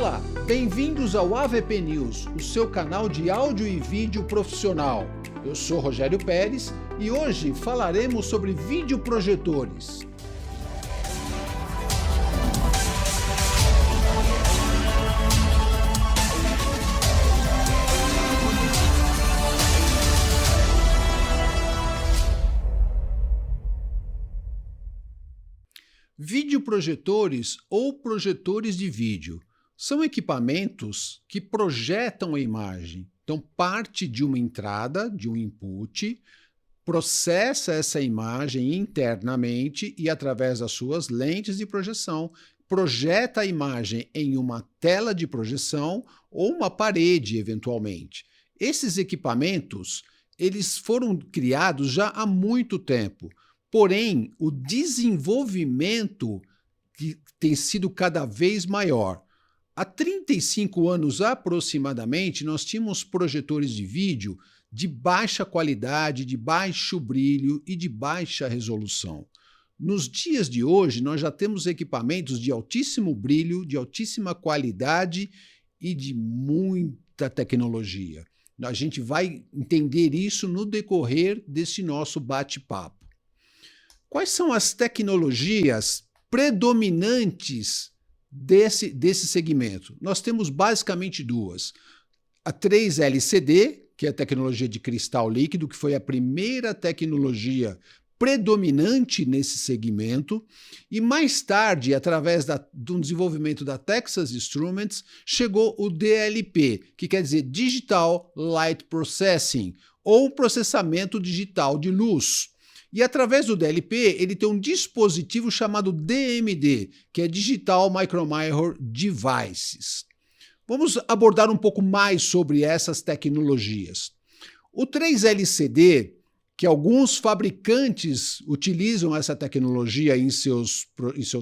Olá, bem-vindos ao AVP News, o seu canal de áudio e vídeo profissional. Eu sou Rogério Pérez e hoje falaremos sobre videoprojetores. Videoprojetores ou projetores de vídeo são equipamentos que projetam a imagem. Então, parte de uma entrada, de um input, processa essa imagem internamente e, através das suas lentes de projeção, projeta a imagem em uma tela de projeção ou uma parede, eventualmente. Esses equipamentos, eles foram criados já há muito tempo. Porém, o desenvolvimento que tem sido cada vez maior. Há 35 anos aproximadamente, nós tínhamos projetores de vídeo de baixa qualidade, de baixo brilho e de baixa resolução. Nos dias de hoje, nós já temos equipamentos de altíssimo brilho, de altíssima qualidade e de muita tecnologia. A gente vai entender isso no decorrer desse nosso bate-papo. Quais são as tecnologias predominantes desse segmento? Nós temos basicamente duas. A 3LCD, que é a tecnologia de cristal líquido, que foi a primeira tecnologia predominante nesse segmento, e mais tarde, através do desenvolvimento da Texas Instruments, chegou o DLP, que quer dizer Digital Light Processing, ou processamento digital de luz. E através do DLP, ele tem um dispositivo chamado DMD, que é Digital Micromirror Devices. Vamos abordar um pouco mais sobre essas tecnologias. O 3LCD, que alguns fabricantes utilizam essa tecnologia em seus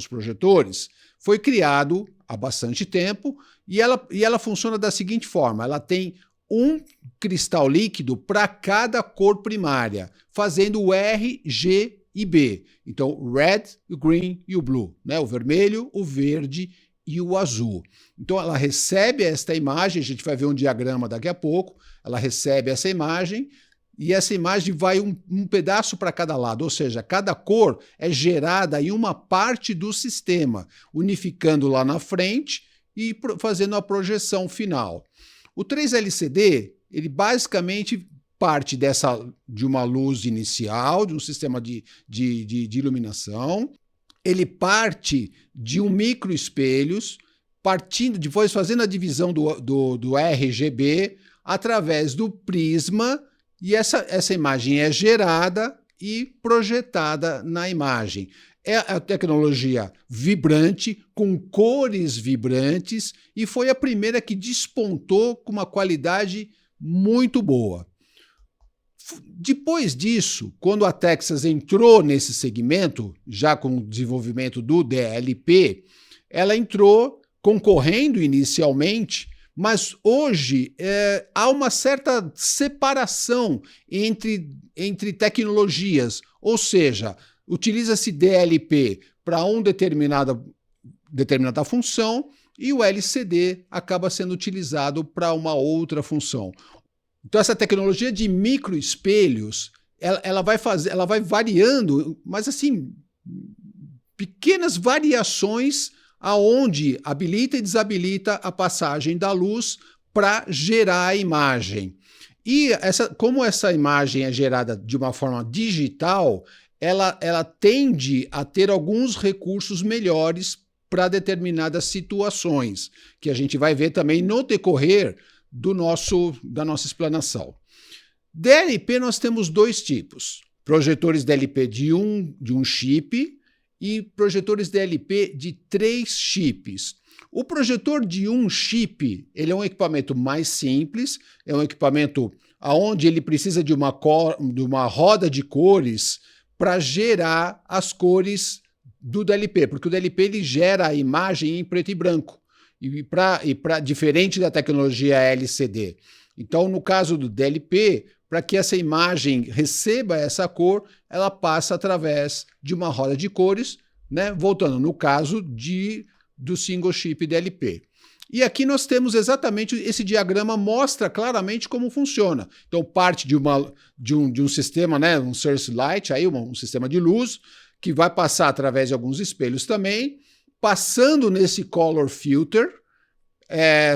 projetores, foi criado há bastante tempo e ela funciona da seguinte forma: ela tem um cristal líquido para cada cor primária, fazendo o R, G e B. Então, o red, o green e o blue, né? O vermelho, o verde e o azul. Então, ela recebe esta imagem, a gente vai ver um diagrama daqui a pouco, ela recebe essa imagem e essa imagem vai um pedaço para cada lado, ou seja, cada cor é gerada em uma parte do sistema, unificando lá na frente e fazendo a projeção final. O 3LCD, ele basicamente parte de uma luz inicial, de um sistema de iluminação, ele parte de um microespelhos, depois fazendo a divisão do RGB através do prisma, e essa imagem é gerada e projetada na imagem. É a tecnologia vibrante, com cores vibrantes, e foi a primeira que despontou com uma qualidade muito boa. Depois disso, quando a Texas entrou nesse segmento, já com o desenvolvimento do DLP, ela entrou concorrendo inicialmente, mas hoje há uma certa separação entre tecnologias, ou seja, utiliza-se DLP para uma determinada função e o LCD acaba sendo utilizado para uma outra função. Então, essa tecnologia de microespelhos, ela vai variando, mas assim, pequenas variações aonde habilita e desabilita a passagem da luz para gerar a imagem. E como essa imagem é gerada de uma forma digital, ela tende a ter alguns recursos melhores para determinadas situações, que a gente vai ver também no decorrer da nossa explanação. DLP nós temos dois tipos: projetores DLP de um chip e projetores DLP de 3 chips. O projetor de um chip, ele é um equipamento mais simples, é um equipamento onde ele precisa de uma roda de cores para gerar as cores do DLP, porque o DLP ele gera a imagem em preto e branco, diferente da tecnologia LCD. Então, no caso do DLP, para que essa imagem receba essa cor, ela passa através de uma roda de cores, né? Voltando no caso do single chip DLP. E aqui nós temos exatamente, esse diagrama mostra claramente como funciona. Então, parte de um sistema, né, um source light, aí um sistema de luz, que vai passar através de alguns espelhos também, passando nesse color filter,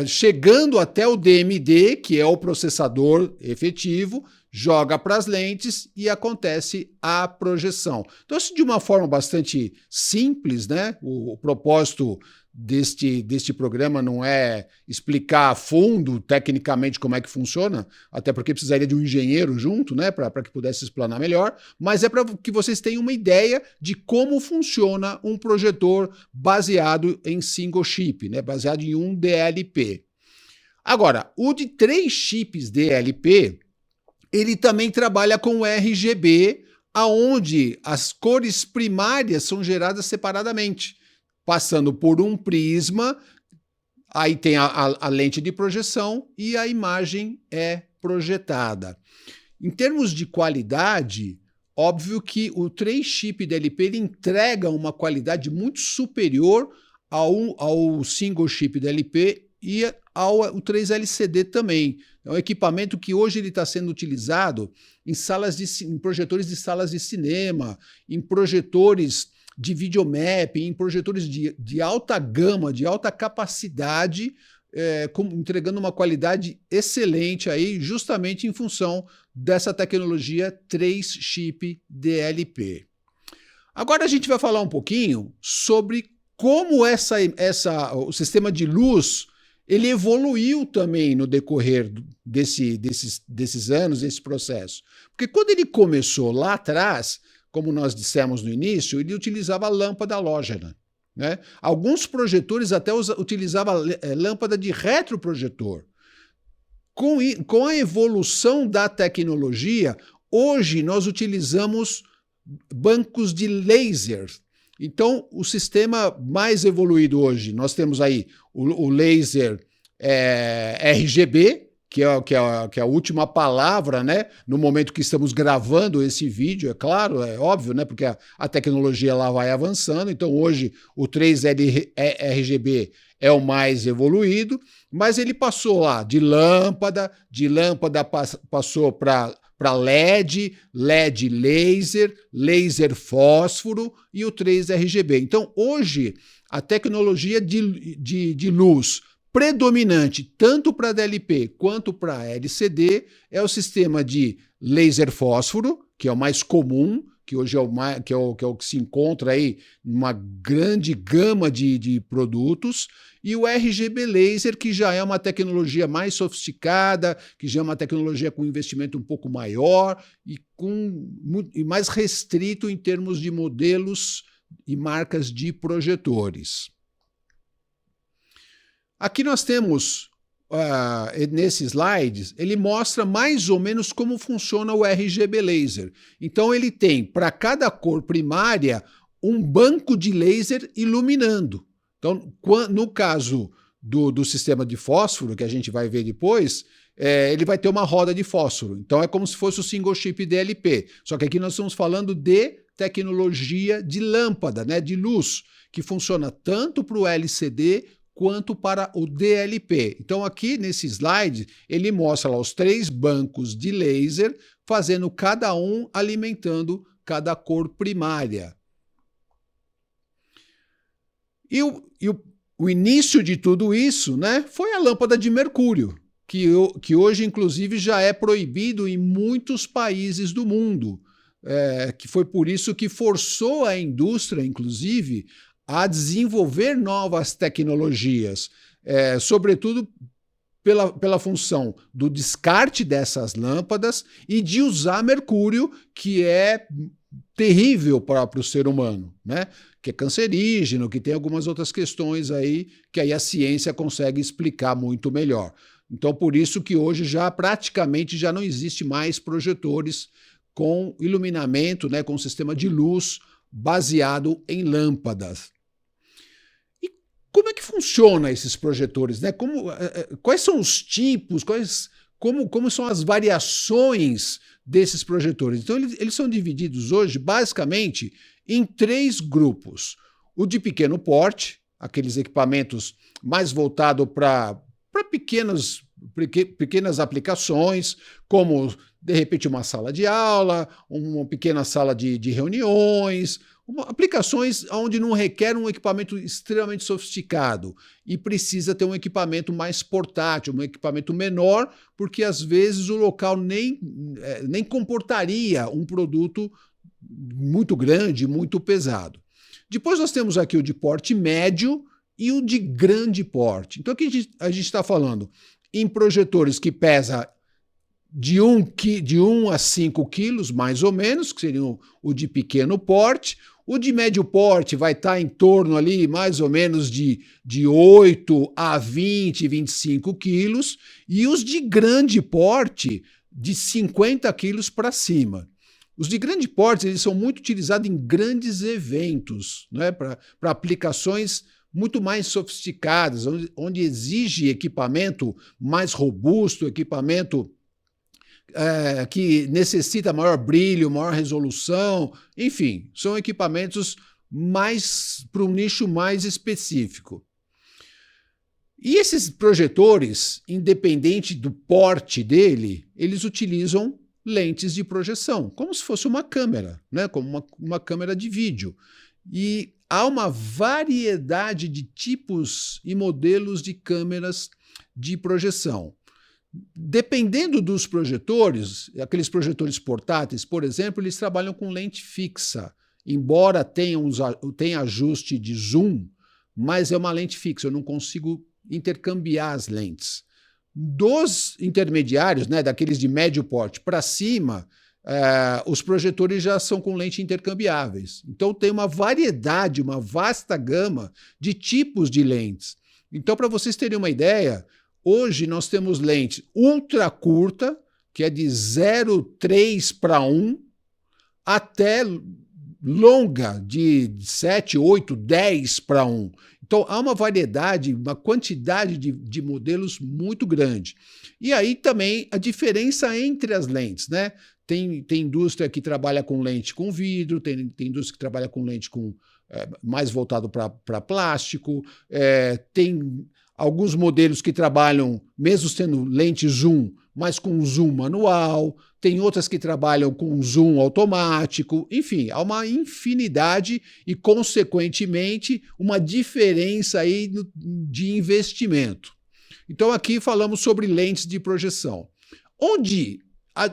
chegando até o DMD, que é o processador efetivo, joga para as lentes e acontece a projeção. Então, isso de uma forma bastante simples, né? O propósito deste programa não é explicar a fundo, tecnicamente, como é que funciona, até porque precisaria de um engenheiro junto, né, para que pudesse explanar melhor, mas é para que vocês tenham uma ideia de como funciona um projetor baseado em single chip, né, baseado em um DLP. Agora, o de 3 chips DLP, ele também trabalha com RGB, aonde as cores primárias são geradas separadamente, passando por um prisma, aí tem a lente de projeção e a imagem é projetada. Em termos de qualidade, óbvio que o 3-chip DLP ele entrega uma qualidade muito superior ao single chip DLP e ao 3LCD também. É um equipamento que hoje ele está sendo utilizado em projetores de salas de cinema, em projetores de videomapping, em projetores de alta gama, de alta capacidade, entregando uma qualidade excelente aí, justamente em função dessa tecnologia 3-chip DLP. Agora a gente vai falar um pouquinho sobre como o sistema de luz ele evoluiu também no decorrer desses anos, desse processo. Porque quando ele começou lá atrás, como nós dissemos no início, ele utilizava a lâmpada halógena, né? Alguns projetores até utilizavam lâmpada de retroprojetor. Com a evolução da tecnologia, hoje nós utilizamos bancos de laser. Então, o sistema mais evoluído hoje, nós temos aí o laser RGB, que é a última palavra, né? No momento que estamos gravando esse vídeo, é claro, é óbvio, né? Porque a tecnologia lá vai avançando. Então, hoje, o 3RGB é o mais evoluído, mas ele passou lá de lâmpada passou para LED, LED laser, laser fósforo e o 3RGB. Então, hoje, a tecnologia de luz predominante, tanto para DLP quanto para LCD, é o sistema de laser fósforo, que é o mais comum, que hoje é o que se encontra aí numa grande gama de produtos, e o RGB laser, que já é uma tecnologia mais sofisticada, que já é uma tecnologia com investimento um pouco maior e mais restrito em termos de modelos e marcas de projetores. Aqui nós temos, nesses slides, ele mostra mais ou menos como funciona o RGB laser. Então ele tem, para cada cor primária, um banco de laser iluminando. Então, no caso do sistema de fósforo, que a gente vai ver depois, ele vai ter uma roda de fósforo. Então é como se fosse o single chip DLP. Só que aqui nós estamos falando de tecnologia de lâmpada, né, de luz, que funciona tanto para o LCD quanto para o DLP. Então aqui nesse slide ele mostra lá os 3 bancos de laser, fazendo cada um alimentando cada cor primária. E o início de tudo isso, né, foi a lâmpada de mercúrio, que hoje inclusive já é proibido em muitos países do mundo, que foi por isso que forçou a indústria, inclusive, a desenvolver novas tecnologias, sobretudo pela função do descarte dessas lâmpadas e de usar mercúrio, que é terrível para o ser humano, né? Que é cancerígeno, que tem algumas outras questões aí que aí a ciência consegue explicar muito melhor. Então, por isso que hoje praticamente já não existe mais projetores com iluminamento, né, com sistema de luz baseado em lâmpadas. Como é que funciona esses projetores, né? Quais são os tipos, como são as variações desses projetores? Então, eles são divididos hoje, basicamente, em 3 grupos. O de pequeno porte, aqueles equipamentos mais voltados para pequenas aplicações, como, de repente, uma sala de aula, uma pequena sala de reuniões, aplicações onde não requer um equipamento extremamente sofisticado e precisa ter um equipamento mais portátil, um equipamento menor, porque às vezes o local nem comportaria um produto muito grande, muito pesado. Depois nós temos aqui o de porte médio e o de grande porte. Então aqui a gente está falando em projetores que pesam de 1 a 5 quilos, mais ou menos, que seriam o de pequeno porte. O de médio porte vai estar em torno ali, mais ou menos, de 8 a 20, 25 quilos. E os de grande porte, de 50 quilos para cima. Os de grande porte eles são muito utilizados em grandes eventos, né, para aplicações muito mais sofisticadas, onde exige equipamento mais robusto, equipamento que necessita maior brilho, maior resolução, enfim, são equipamentos mais para um nicho mais específico. E esses projetores, independente do porte dele, eles utilizam lentes de projeção, como se fosse uma câmera, né? Como uma câmera de vídeo. E há uma variedade de tipos e modelos de câmeras de projeção. Dependendo dos projetores, aqueles projetores portáteis, por exemplo, eles trabalham com lente fixa, embora tenha ajuste de zoom, mas é uma lente fixa, eu não consigo intercambiar as lentes. Dos intermediários, né, daqueles de médio porte para cima, os projetores já são com lente intercambiáveis. Então tem uma variedade, uma vasta gama de tipos de lentes. Então, para vocês terem uma ideia, hoje nós temos lente ultra curta, que é de 0,3 para 1, até longa, de 7, 8, 10 para 1. Então, há uma variedade, uma quantidade de modelos muito grande. E aí também a diferença entre as lentes, né? Tem indústria que trabalha com lente com vidro, tem indústria que trabalha com lente mais voltado para plástico, tem alguns modelos que trabalham, mesmo sendo lente zoom, mas com zoom manual, tem outras que trabalham com zoom automático, enfim, há uma infinidade e, consequentemente, uma diferença aí de investimento. Então, aqui falamos sobre lentes de projeção. Onde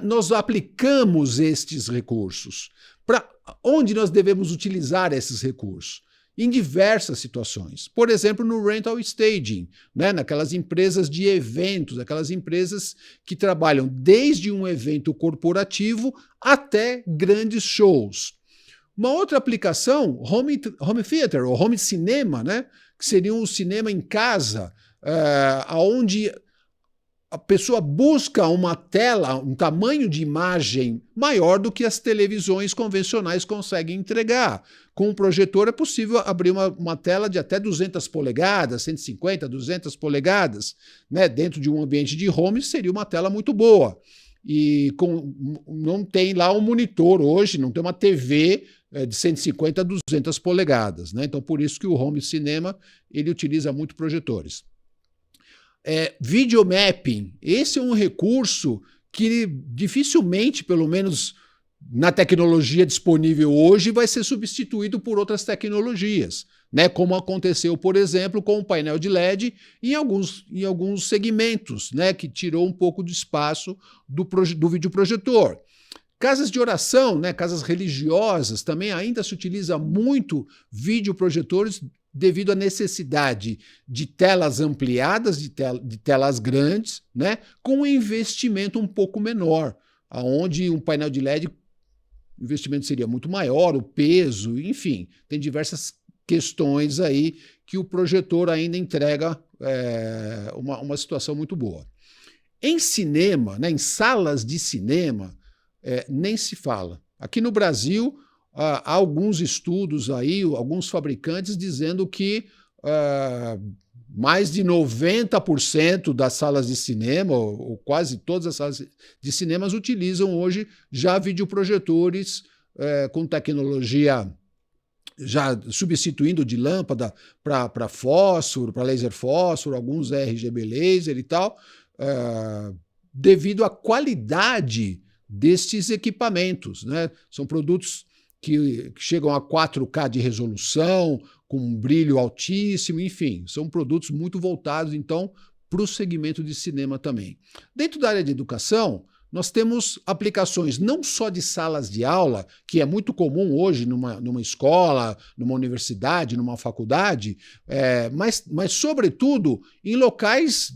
nós aplicamos estes recursos? Para onde nós devemos utilizar esses recursos? Em diversas situações. Por exemplo, no rental staging, né? Naquelas empresas de eventos, aquelas empresas que trabalham desde um evento corporativo até grandes shows. Uma outra aplicação, home theater, ou home cinema, né? Que seria um cinema em casa, onde a pessoa busca uma tela, um tamanho de imagem maior do que as televisões convencionais conseguem entregar. Com um projetor é possível abrir uma tela de até 200 polegadas, 150, 200 polegadas, né? Dentro de um ambiente de home seria uma tela muito boa. E não tem lá um monitor hoje, não tem uma TV de 150 a 200 polegadas, né? Então, por isso que o home cinema ele utiliza muito projetores. Videomapping, esse é um recurso que dificilmente, pelo menos na tecnologia disponível hoje, vai ser substituído por outras tecnologias, né? Como aconteceu, por exemplo, com o painel de LED em alguns segmentos, né? Que tirou um pouco de espaço do videoprojetor. Casas de oração, né? Casas religiosas, também ainda se utiliza muito videoprojetores devido à necessidade de telas ampliadas, de telas grandes, né, com um investimento um pouco menor, onde um painel de LED, o investimento seria muito maior, o peso, enfim, tem diversas questões aí que o projetor ainda entrega uma situação muito boa. Em cinema, né, em salas de cinema, nem se fala. Aqui no Brasil, há alguns estudos aí, alguns fabricantes dizendo que mais de 90% das salas de cinema, ou quase todas as salas de cinemas, utilizam hoje já videoprojetores com tecnologia já substituindo de lâmpada para fósforo, para laser fósforo, alguns RGB laser e tal, devido à qualidade destes equipamentos, né? São produtos que chegam a 4K de resolução, com um brilho altíssimo, enfim, são produtos muito voltados, então, para o segmento de cinema também. Dentro da área de educação, nós temos aplicações não só de salas de aula, que é muito comum hoje numa escola, numa universidade, numa faculdade, mas sobretudo em locais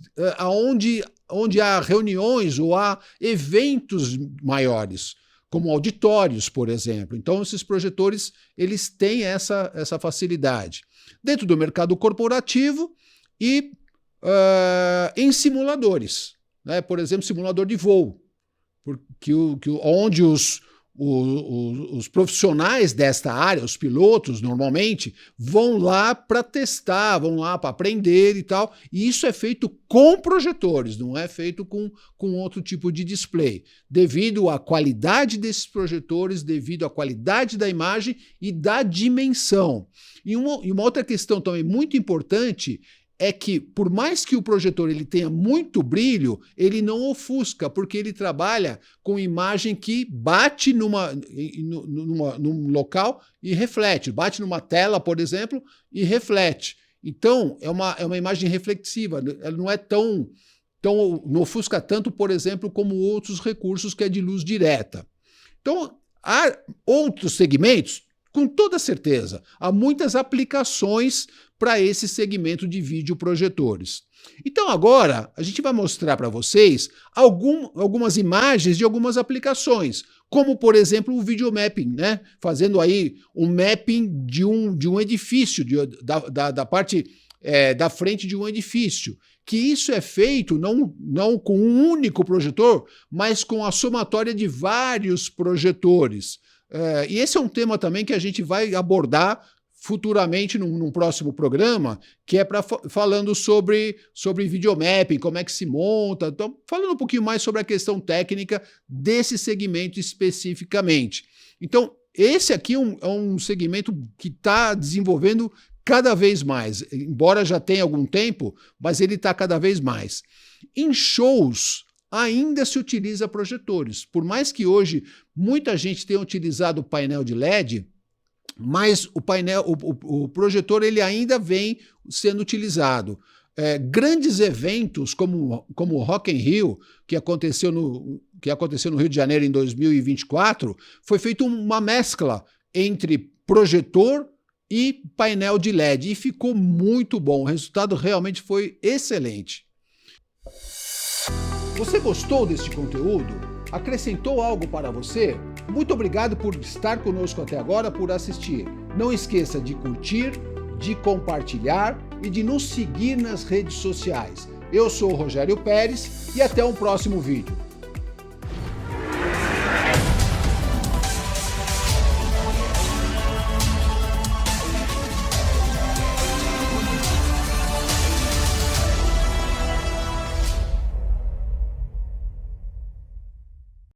onde há reuniões ou há eventos maiores, como auditórios, por exemplo. Então, esses projetores eles têm essa facilidade. Dentro do mercado corporativo e em simuladores, né? Por exemplo, simulador de voo, onde os profissionais desta área, os pilotos, normalmente, vão lá para testar, vão lá para aprender e tal, e isso é feito com projetores, não é feito com outro tipo de display, devido à qualidade desses projetores, devido à qualidade da imagem e da dimensão. E uma outra questão também muito importante é que, por mais que o projetor ele tenha muito brilho, ele não ofusca, porque ele trabalha com imagem que bate num local e reflete, bate numa tela, por exemplo, e reflete. Então, é uma imagem reflexiva, ela não é não ofusca tanto, por exemplo, como outros recursos que é de luz direta. Então, há outros segmentos, com toda certeza, há muitas aplicações para esse segmento de videoprojetores. Então agora a gente vai mostrar para vocês algumas imagens de algumas aplicações, como por exemplo o videomapping, né? Fazendo aí um mapping de um edifício, da parte da frente de um edifício, que isso é feito não com um único projetor, mas com a somatória de vários projetores. E esse é um tema também que a gente vai abordar futuramente num próximo programa, que é falando sobre videomapping, como é que se monta, então falando um pouquinho mais sobre a questão técnica desse segmento especificamente. Então, esse aqui é um segmento que está desenvolvendo cada vez mais, embora já tenha algum tempo, mas ele está cada vez mais. Em shows, ainda se utiliza projetores, por mais que hoje muita gente tenha utilizado o painel de LED, mas o projetor ele ainda vem sendo utilizado. Grandes eventos como o Rock in Rio, que aconteceu no Rio de Janeiro em 2024, foi feita uma mescla entre projetor e painel de LED, e ficou muito bom. O resultado realmente foi excelente. Você gostou deste conteúdo? Acrescentou algo para você? Muito obrigado por estar conosco até agora, por assistir. Não esqueça de curtir, de compartilhar e de nos seguir nas redes sociais. Eu sou o Rogério Pérez e até um próximo vídeo.